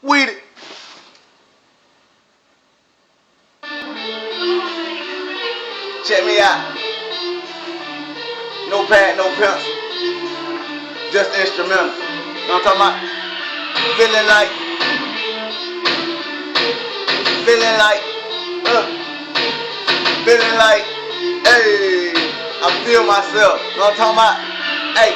With it. Check me out. No pad, no pencil. Just instrumental. You know what I'm talking about? Feeling like, hey, I feel myself. You know what I'm talking about? Hey,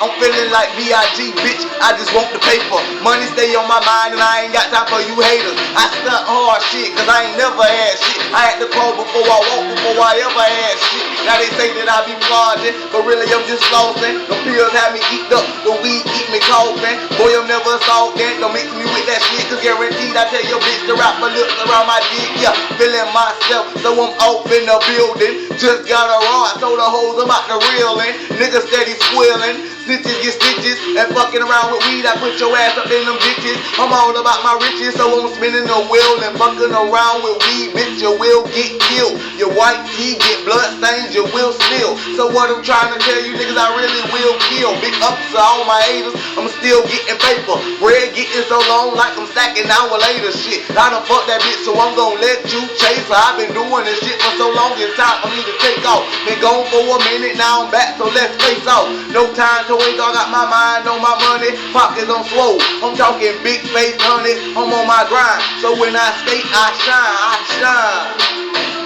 I'm feeling like B.I.G. bitch. I just want the paper. Money stay on my mind and I ain't got time for you haters. I stunt hard shit cause I ain't never had shit. I had to crawl before I walk, before I ever had shit. Now they say that I be frauding, but really I'm just flossing. The pills have me eat up, the weed keep me coughing. Boy, I'm never salting. Don't mix me with that shit, cause guaranteed I tell your bitch to wrap my lips around my dick. Yeah, feeling myself, so I'm off in the building. Just got a rod, so the hoes I'm out the reeling. Niggas steady squealing. Snitches get stitches, and fucking around with weed, I put your ass up in them bitches. I'm all about my riches, so I'm spinning the wheel and fucking around with weed, bitch, you will get killed. Your white tee get blood stains, you will spill. So what I'm trying to tell you niggas, I really will kill. Big ups to all my haters, I'm still getting paper. Bread getting so long like I'm stacking hour later shit. I done fucked that bitch, so I'm gonna let you chase her. I've been doing this shit for so long, it's time for me to take off. Been gone for a minute, now I'm back, so let's face off. No time to wait, I got my mind on my money, pockets on swole. I'm talking big face honey, I'm on my grind. So when I skate, I shine, I shine.